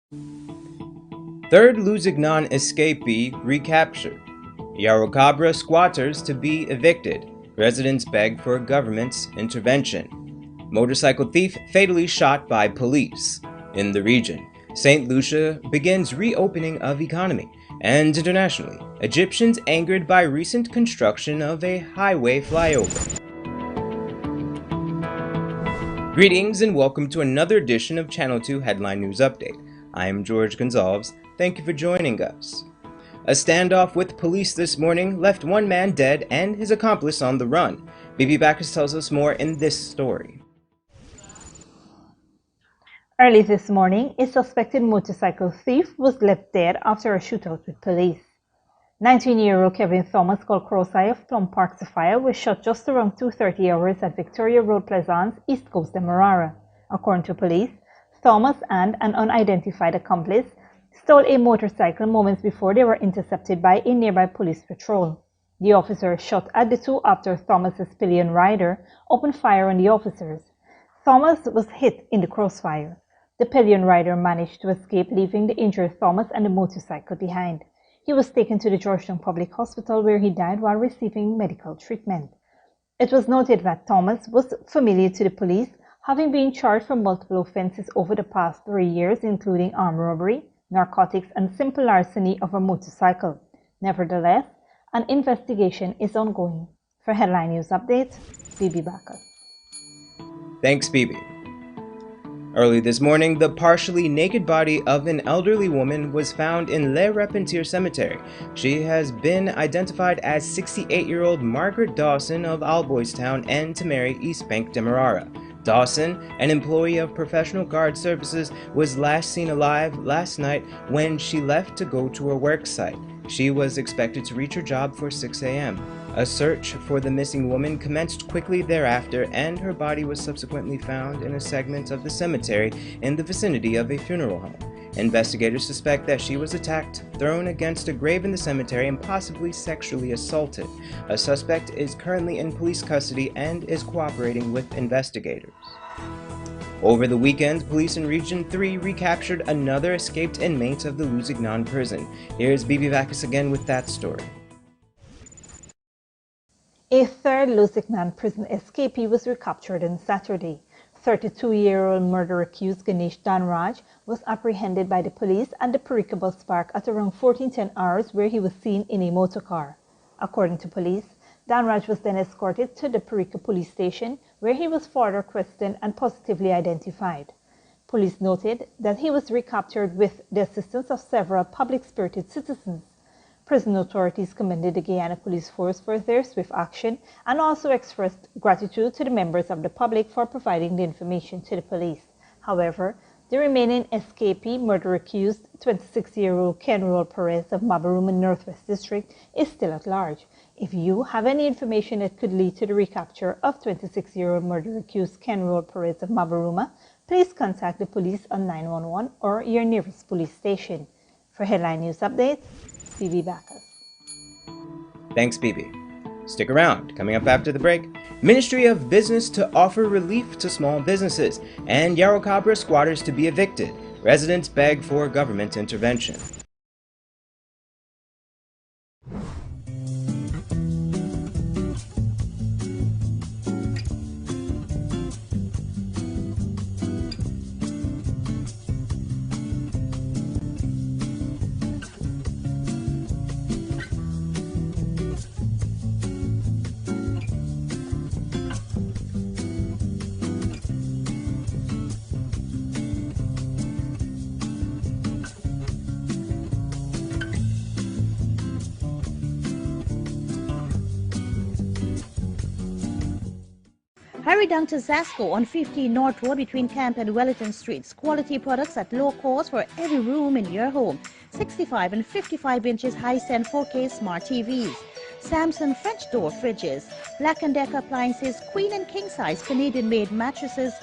Third Lusignan escapee recaptured. Yarrowkabra squatters to be evicted. Residents beg for government's intervention. Motorcycle thief fatally shot by police. In the region, St. Lucia begins reopening of economy. And internationally, Egyptians angered by recent construction of a highway flyover. Greetings and welcome to another edition of Channel 2 Headline News Update. I am George Gonzalez. Thank you for joining us. A standoff with police this morning left one man dead and his accomplice on the run. BB Backus tells us more in this story. Early this morning, a suspected motorcycle thief was left dead after a shootout with police. 19-year-old Kevin Thomas, called Crosseye of Plum Park Sophia, was shot just around 2:30 hours at Victoria Road, Plaisance, East Coast Demerara. According to police, Thomas and an unidentified accomplice stole a motorcycle moments before they were intercepted by a nearby police patrol. The officer shot at the two after Thomas's pillion rider opened fire on the officers. Thomas was hit in the crossfire. The pillion rider managed to escape, leaving the injured Thomas and the motorcycle behind. He was taken to the Georgetown Public Hospital where he died while receiving medical treatment. It was noted that Thomas was familiar to the police, having been charged for multiple offenses over the past 3 years, including armed robbery, narcotics, and simple larceny of a motorcycle. Nevertheless, an investigation is ongoing. For Headline News Update, BB Backus. Thanks, BB. Early this morning, the partially naked body of an elderly woman was found in Le Repentir Cemetery. She has been identified as 68-year-old Margaret Dawson of Alboystown and Tamari, East Bank, Demerara. Dawson, an employee of Professional Guard Services, was last seen alive last night when she left to go to her work site. She was expected to reach her job for 6 a.m. A search for the missing woman commenced quickly thereafter, and her body was subsequently found in a segment of the cemetery in the vicinity of a funeral home. Investigators suspect that she was attacked, thrown against a grave in the cemetery, and possibly sexually assaulted. A suspect is currently in police custody and is cooperating with investigators. Over the weekend, police in Region 3 recaptured another escaped inmate of the Lusignan prison. Here's BB Backus again with that story. A third Lusignan prison escapee was recaptured on Saturday. 32-year-old murder-accused Ganesh Danraj was apprehended by the police at the Parika bus park at around 14:10 hours, where he was seen in a motorcar. According to police, Danraj was then escorted to the Parika police station, where he was further questioned and positively identified. Police noted that he was recaptured with the assistance of several public-spirited citizens. Prison authorities commended the Guyana police force for their swift action and also expressed gratitude to the members of the public for providing the information to the police. However, the remaining escapee, murder-accused 26-year-old Kenrol Perez of Mabaruma Northwest District, is still at large. If you have any information that could lead to the recapture of 26-year-old murder-accused Kenrol Perez of Mabaruma, please contact the police on 911 or your nearest police station. For Headline News Updates, BB Backus. Thanks, BB. Stick around. Coming up after the break, Ministry of Business to offer relief to small businesses, and Yarrowkabra squatters to be evicted. Residents beg for government intervention. Hurry down to Zasco on 15 North Road between Camp and Wellington Streets. Quality products at low cost for every room in your home. 65 and 55 inches high-stand 4K smart TVs. Samsung French door fridges. Black & Decker appliances, queen and king size Canadian-made mattresses.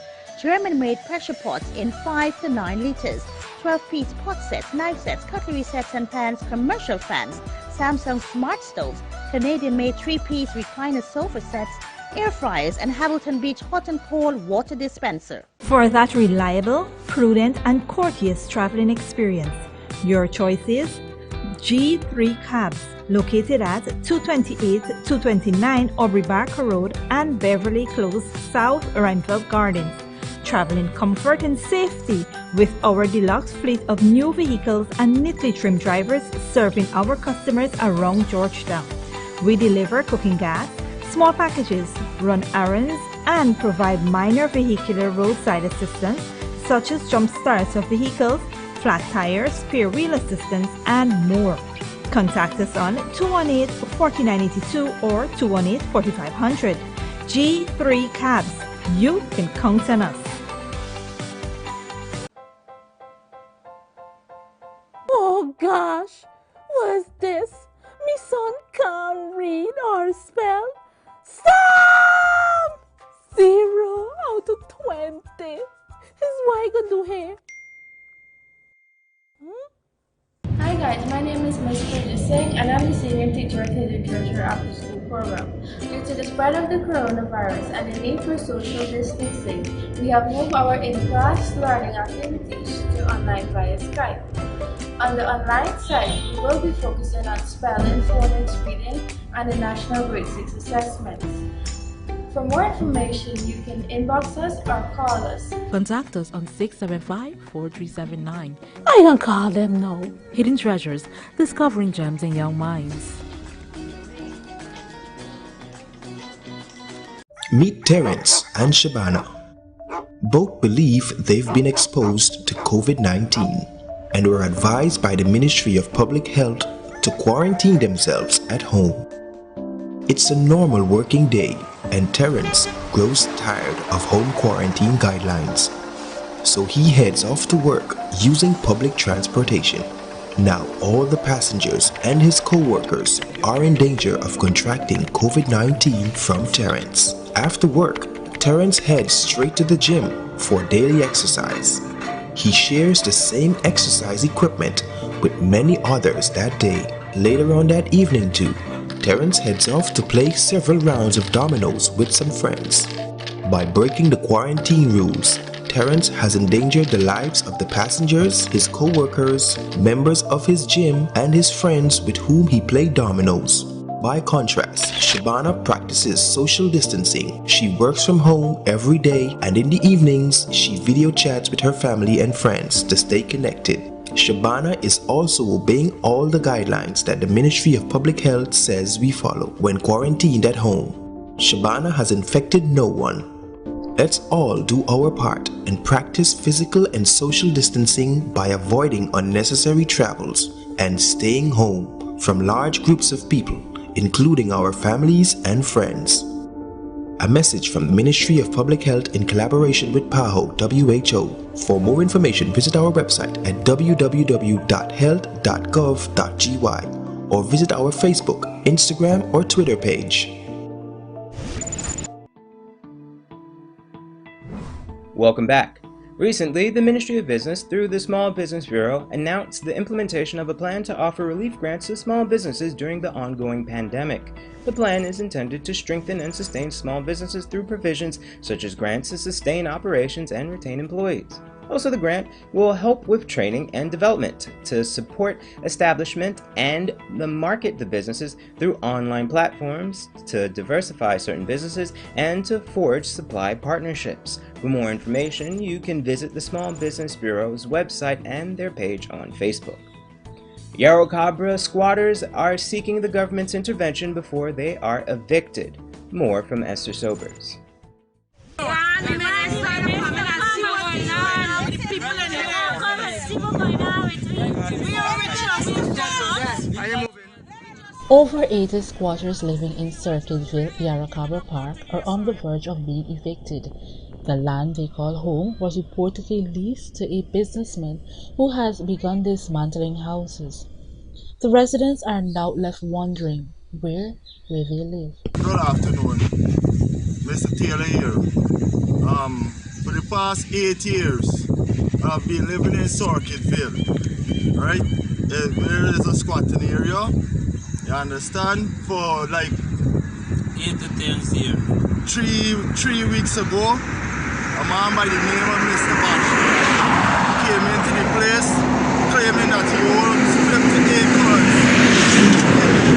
German-made pressure pots in 5 to 9 liters. 12-piece pot sets, knife sets, cutlery sets and pans, commercial fans. Samsung smart stoves. Canadian-made 3-piece recliner sofa sets. air fryers, and Hamilton Beach hot and cold water dispenser. For that reliable, prudent, and courteous traveling experience, your choice is G3 Cabs, located at 228-229 Aubrey Barker Road and Beverly Close, South Reinfeld Gardens. Travel in comfort and safety with our deluxe fleet of new vehicles and neatly trimmed drivers serving our customers around Georgetown. We deliver cooking gas, small packages, run errands, and provide minor vehicular roadside assistance such as jump starts of vehicles, flat tires, spare wheel assistance, and more. Contact us on 218-4982 or 218-4500. G3 Cabs. You can count on us. Oh gosh, what's this? Me son can't read or spell. Stop! 0 out of 20. Is what I gonna do here? Hi guys, my name is Ms. Pooja Singh and I'm the senior teacher at the Literature After School program. Due to the spread of the coronavirus and the need for social distancing, we have moved our in-class learning activities to online via Skype. On the online side, we will be focusing on spelling, phonics, reading, and the National Grade 6 assessments. For more information, you can inbox us or call us. Contact us on 675-4379. I can call them now. Hidden Treasures, discovering gems in young minds. Meet Terence and Shabana. Both believe they've been exposed to COVID-19 and were advised by the Ministry of Public Health to quarantine themselves at home. It's a normal working day and Terence grows tired of home quarantine guidelines. So he heads off to work using public transportation. Now all the passengers and his co-workers are in danger of contracting COVID-19 from Terence. After work, Terence heads straight to the gym for daily exercise. He shares the same exercise equipment with many others that day. Later on that evening too, Terence heads off to play several rounds of dominoes with some friends. By breaking the quarantine rules, Terence has endangered the lives of the passengers, his co-workers, members of his gym, and his friends with whom he played dominoes. By contrast, Shabana practices social distancing. She works from home every day and in the evenings, she video chats with her family and friends to stay connected. Shabana is also obeying all the guidelines that the Ministry of Public Health says we follow when quarantined at home. Shabana has infected no one. Let's all do our part and practice physical and social distancing by avoiding unnecessary travels and staying home from large groups of people, including our families and friends. A message from the Ministry of Public Health in collaboration with PAHO WHO. For more information, visit our website at www.health.gov.gy or visit our Facebook, Instagram, or Twitter page. Welcome back. Recently, the Ministry of Business, through the Small Business Bureau, announced the implementation of a plan to offer relief grants to small businesses during the ongoing pandemic. The plan is intended to strengthen and sustain small businesses through provisions such as grants to sustain operations and retain employees. Also, the grant will help with training and development to support establishment and market the businesses through online platforms, to diversify certain businesses, and to forge supply partnerships. For more information, you can visit the Small Business Bureau's website and their page on Facebook. Yarrowkabra squatters are seeking the government's intervention before they are evicted. More from Esther Sobers. Over 80 squatters living in Circuitville, Yarrowkabra Park are on the verge of being evicted. The land they call home was reportedly leased to a businessman who has begun dismantling houses. The residents are now left wondering where will they live. Good afternoon, Mr. Taylor here. For the past 8 years, I've been living in Circuitville, right? There is a squatting area, you understand, for like 8 to 10 years. three weeks ago, a man by the name of Mr. Bash came into the place claiming that he owns 50 acres in the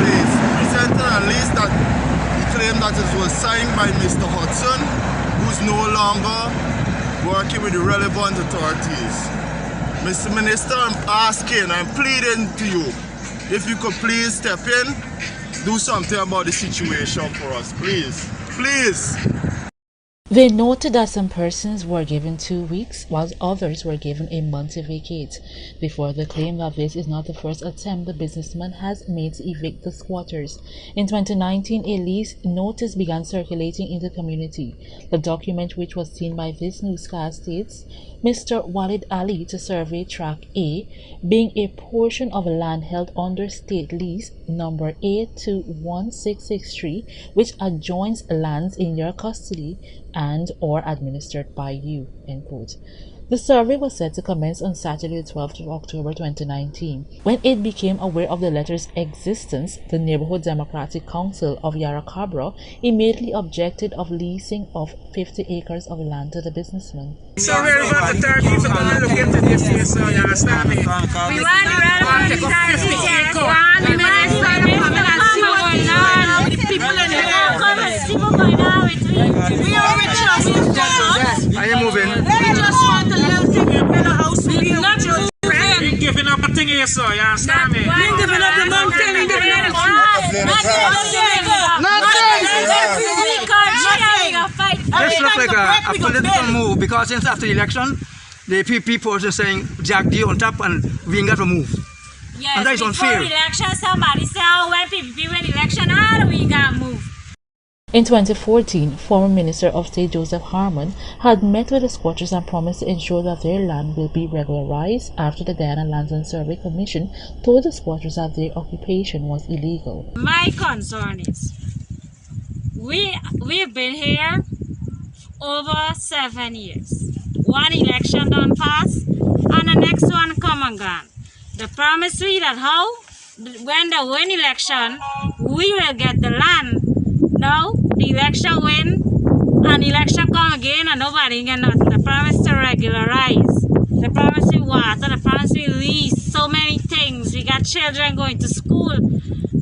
place. Presented a list that he claimed that it was signed by Mr. Hudson, who's no longer working with the relevant authorities. Mr. Minister, I'm asking, I'm pleading to you, if you could please step in, do something about the situation for us, please. Please. They noted that some persons were given 2 weeks, while others were given a month to vacate. They further claim that this is not the first attempt the businessman has made to evict the squatters. In 2019, a lease notice began circulating in the community. The document, which was seen by this newscast, states Mr. Walid Ali to survey Track A, being a portion of land held under state lease number A21663, which adjoins lands in your custody and or administered by you, end quote. The survey was set to commence on Saturday the 12th of October 2019. When it became aware of the letter's existence, the Neighborhood Democratic Council of Yarrowkabra immediately objected of leasing of 50 acres of land to the businessman. So we're about the third people to look into this case, so you understand me? We want the relevant authorities to take up. We want the relevant authorities to people in the area. Come and see what's going on with me. We are rich and we are you moving? We just want a little thing in the house. We are not giving up a thing here, so you understand me? We ain't giving up the mountain. We giving up the this looks like a political move because since after the election, the people are saying Jack D on top and we ain't got to move. Yes, and that is unfair. Before election, somebody said, oh, when PPP win election, how do we got to move? In 2014, former Minister of State Joseph Harmon had met with the squatters and promised to ensure that their land will be regularized after the Guyana Lands and Survey Commission told the squatters that their occupation was illegal. My concern is, we've been here over 7 years. One election done pass and the next one come and gone. The promise we that how when they win election we will get the land. Now the election win and election come again and nobody get nothing. The promise to regularize, the promise we water, the promise we lease, so many things. We got children going to school.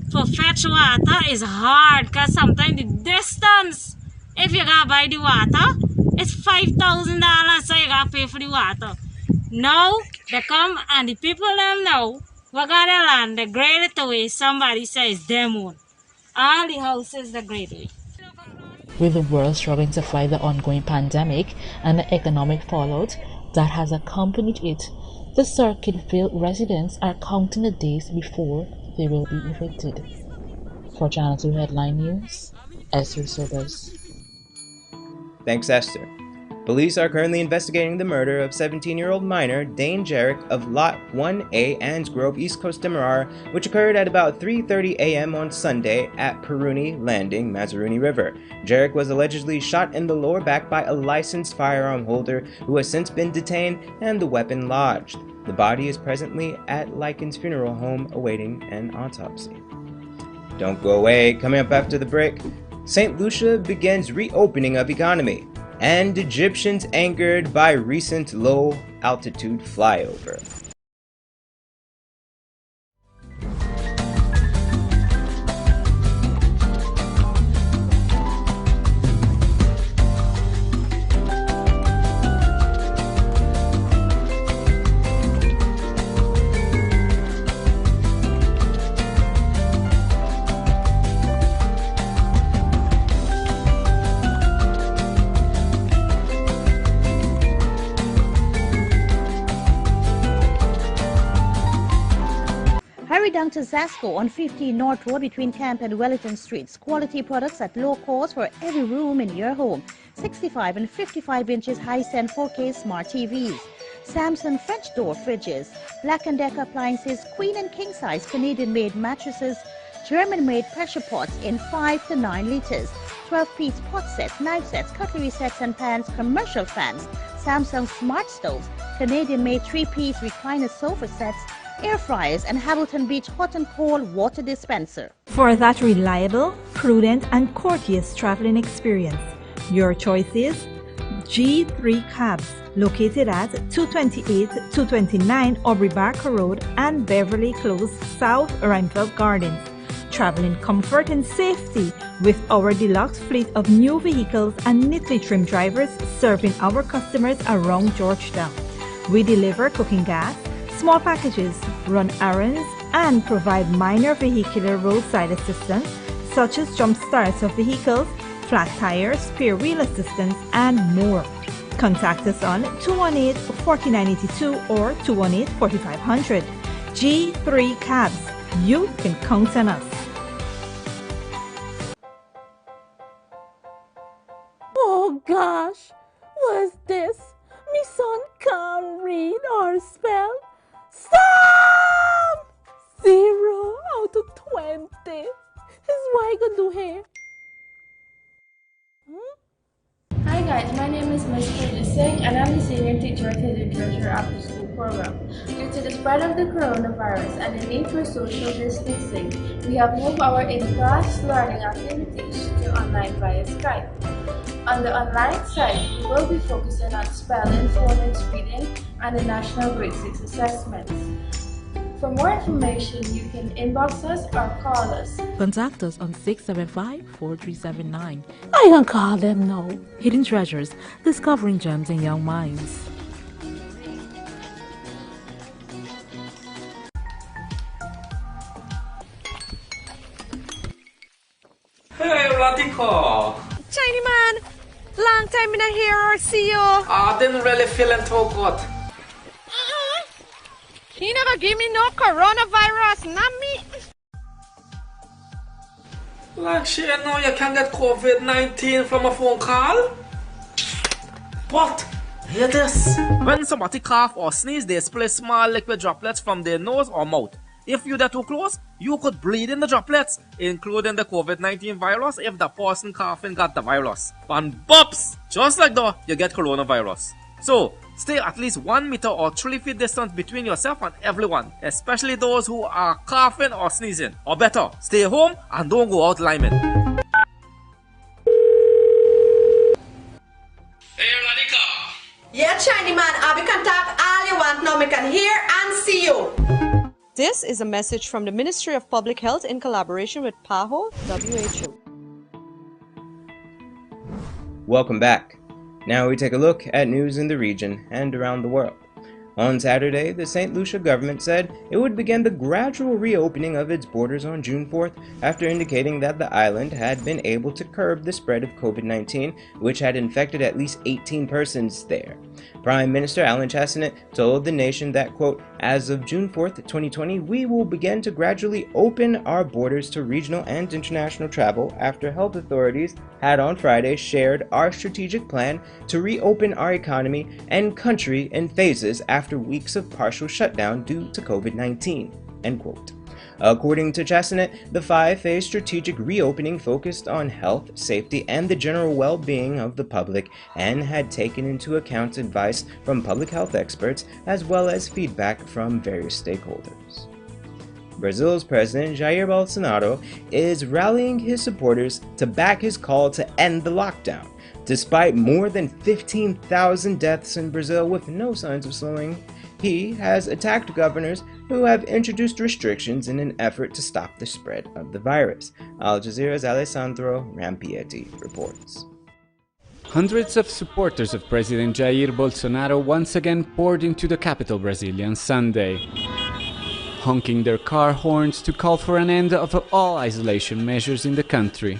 For fetch water is hard because sometimes the distance, if you gotta buy the water, it's $5,000, so you gotta pay for the water. Now they come and the people them know we got the land, they grade it away. Somebody says them own. All the houses they grade away. With the world struggling to fight the ongoing pandemic and the economic fallout that has accompanied it, the Circuitville residents are counting the days before they will be evicted. For Channel 2 Headline News, Esther Sobers. Thanks, Esther. Police are currently investigating the murder of 17-year-old minor Dane Jarrett of Lot 1A, Anns Grove, East Coast Demerara, which occurred at about 3:30 a.m. on Sunday at Peruni Landing, Mazaruni River. Jarrett was allegedly shot in the lower back by a licensed firearm holder who has since been detained and the weapon lodged. The body is presently at Lycan's funeral home awaiting an autopsy. Don't go away. Coming up after the break, St. Lucia begins reopening of economy, and Egyptians angered by recent low-altitude flyover. Hurry down to Zasco on 15 North Road between Camp and Wellington Streets. Quality products at low cost for every room in your home. 65 and 55 inches high-end 4K smart TVs. Samsung French door fridges. Black & Decker appliances. Queen and king size Canadian-made mattresses. German-made pressure pots in 5 to 9 liters. 12-piece pot sets, knife sets, cutlery sets and pans, commercial fans. Samsung smart stoves. Canadian-made 3-piece recliner sofa sets. Air fryers and Hamilton Beach hot and cold water dispenser. For that reliable, prudent and courteous traveling experience, Your choice is G3 Cabs, located at 228-229 Aubrey Barker Road and Beverly Close, South Reinfeld Gardens. Travel in comfort and safety with our deluxe fleet of new vehicles and neatly trimmed drivers serving our customers around Georgetown. We deliver cooking gas, small packages, run errands, and provide minor vehicular roadside assistance such as jump starts of vehicles, flat tires, spare wheel assistance, and more. Contact us on 218-4982 or 218-4500. G3 Cabs. You can count on us. Oh gosh, what's this? Me son can't read or spell. Stop! 0 out of 20. Is what I could do here. Hi guys, my name is Ms. Singh and I'm the senior teacher at the Literature After School program. Due to the spread of the coronavirus and the need for social distancing, we have moved our in-class learning activities to online via Skype. On the online side, we will be focusing on spelling, phonics, reading, and the National Grade 6 assessments. For more information, you can inbox us or call us. Contact us on 675-4379. I can call them now. Hidden Treasures, discovering gems in young minds. Hey, Radhika. Chiny man, long time in here or see you. I didn't really feeling too good. He never give me no coronavirus, not me. Like she know you can get COVID-19 from a phone call? What? Hear this. When somebody cough or sneeze, they spill small liquid droplets from their nose or mouth. If you get too close, you could bleed in the droplets, including the COVID-19 virus if the person coughing got the virus. And bops! Just like that, you get coronavirus. So, stay at least 1 meter or 3 feet distance between yourself and everyone, especially those who are coughing or sneezing. Or better, stay home and don't go out liming. Hey, Radhika. Yeah, Chiny man, I will contact all you want now. We can hear and see you. This is a message from the Ministry of Public Health in collaboration with PAHO, WHO. Welcome back. Now we take a look at news in the region and around the world. On Saturday, the St. Lucia government said it would begin the gradual reopening of its borders on June 4th after indicating that the island had been able to curb the spread of COVID-19, which had infected at least 18 persons there. Prime Minister Alan Chastanet told the nation that, quote, as of June 4th, 2020, we will begin to gradually open our borders to regional and international travel after health authorities had on Friday shared our strategic plan to reopen our economy and country in phases after weeks of partial shutdown due to COVID-19, end quote. According to Chastanet, the 5-phase strategic reopening focused on health, safety, and the general well-being of the public and had taken into account advice from public health experts as well as feedback from various stakeholders. Brazil's President Jair Bolsonaro is rallying his supporters to back his call to end the lockdown, despite more than 15,000 deaths in Brazil with no signs of slowing. He has attacked governors who have introduced restrictions in an effort to stop the spread of the virus. Al Jazeera's Alessandro Rampietti reports. Hundreds of supporters of President Jair Bolsonaro once again poured into the capital Brazilian Sunday, honking their car horns to call for an end of all isolation measures in the country.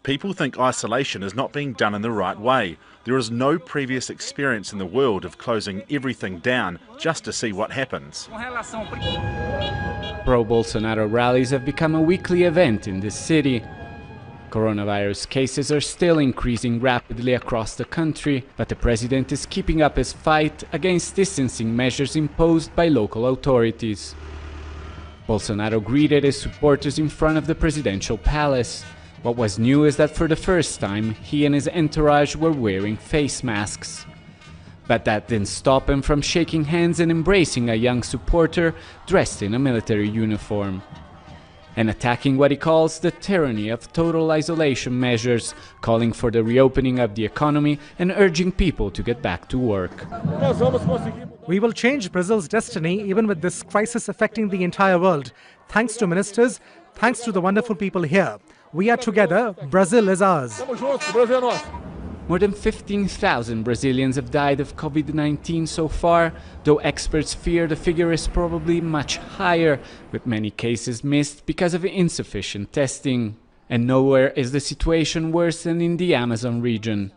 People think isolation is not being done in the right way. There is no previous experience in the world of closing everything down just to see what happens. Pro-Bolsonaro rallies have become a weekly event in this city. Coronavirus cases are still increasing rapidly across the country, but the president is keeping up his fight against distancing measures imposed by local authorities. Bolsonaro greeted his supporters in front of the presidential palace. What was new is that for the first time, he and his entourage were wearing face masks. But that didn't stop him from shaking hands and embracing a young supporter dressed in a military uniform. and attacking what he calls the tyranny of total isolation measures, calling for the reopening of the economy and urging people to get back to work. We will change Brazil's destiny even with this crisis affecting the entire world. Thanks to ministers, thanks to the wonderful people here. We are together. Brazil is ours. More than 15,000 Brazilians have died of COVID-19 so far, though experts fear the figure is probably much higher, with many cases missed because of insufficient testing. And nowhere is the situation worse than in the Amazon region.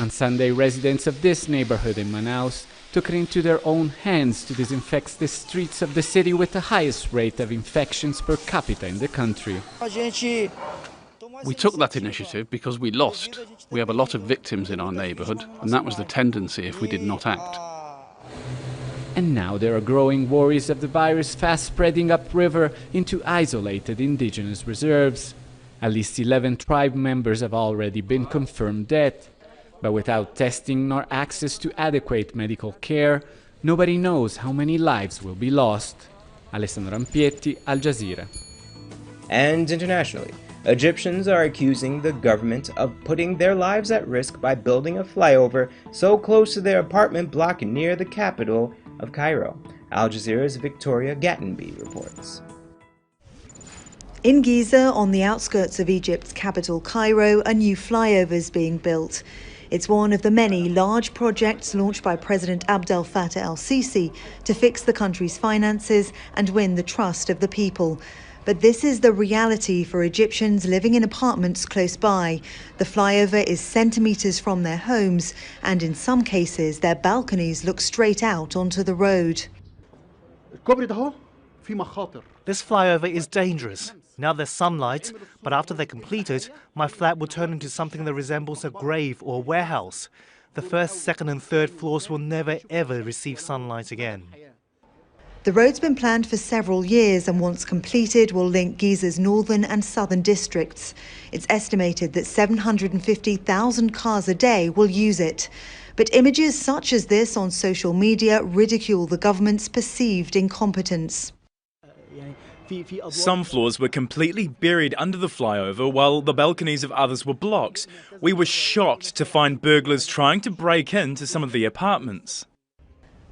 On Sunday, residents of this neighborhood in Manaus took it into their own hands to disinfect the streets of the city with the highest rate of infections per capita in the country. We took that initiative because we lost. We have a lot of victims in our neighbourhood, and that was the tendency if we did not act. And now there are growing worries of the virus fast spreading upriver into isolated indigenous reserves. At least 11 tribe members have already been confirmed dead. But without testing nor access to adequate medical care, nobody knows how many lives will be lost. Alessandro Ampietti, Al Jazeera. And internationally, Egyptians are accusing the government of putting their lives at risk by building a flyover so close to their apartment block near the capital of Cairo. Al Jazeera's Victoria Gattenby reports. In Giza, on the outskirts of Egypt's capital Cairo, a new flyover is being built. It's one of the many large projects launched by President Abdel Fattah el-Sisi to fix the country's finances and win the trust of the people. But this is the reality for Egyptians living in apartments close by. The flyover is centimetres from their homes, and in some cases their balconies look straight out onto the road. This flyover is dangerous. Now there's sunlight, but after they're completed, my flat will turn into something that resembles a grave or a warehouse. The first, second and third floors will never ever receive sunlight again. The road's been planned for several years and once completed will link Giza's northern and southern districts. It's estimated that 750,000 cars a day will use it. But images such as this on social media ridicule the government's perceived incompetence. Some floors were completely buried under the flyover while the balconies of others were blocked. We were shocked to find burglars trying to break into some of the apartments.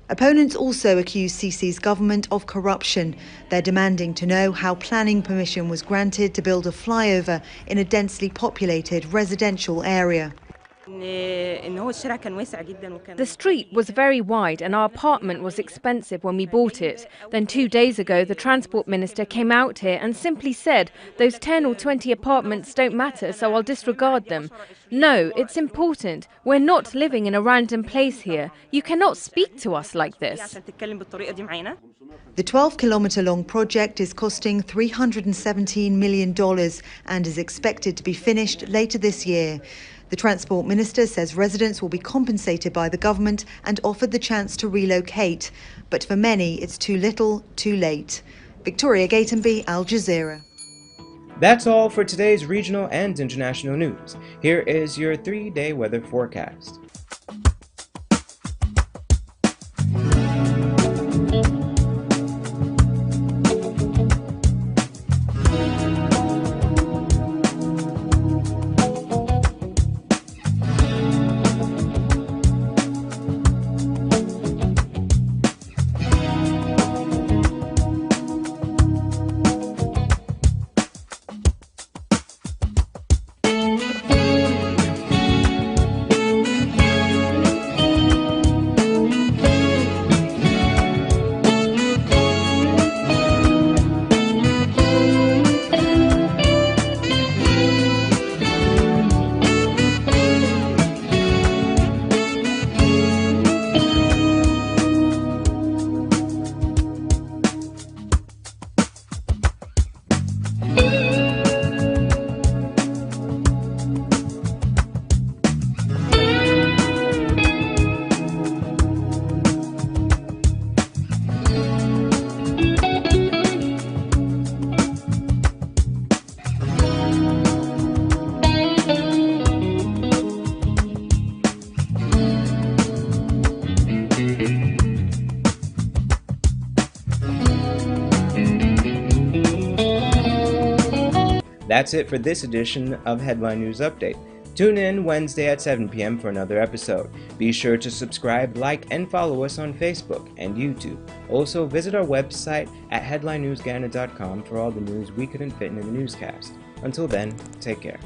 Opponents also accuse Sisi's government of corruption. They're demanding to know how planning permission was granted to build a flyover in a densely populated residential area. The street was very wide and our apartment was expensive when we bought it. Then 2 days ago, the transport minister came out here and simply said, those 10 or 20 apartments don't matter, so I'll disregard them. No, it's important. We're not living in a random place here. You cannot speak to us like this. The 12-kilometre-long project is costing $317 million and is expected to be finished later this year. The Transport Minister says residents will be compensated by the government and offered the chance to relocate. But for many, it's too little, too late. Victoria Gatenby, Al Jazeera. That's all for today's regional and international news. Here is your 3-day weather forecast. That's it for this edition of Headline News Update. Tune in Wednesday at 7 p.m. for another episode. Be sure to subscribe, like, and follow us on Facebook and YouTube. Also, visit our website at headlinenewsguyana.com for all the news we couldn't fit in the newscast. Until then, take care.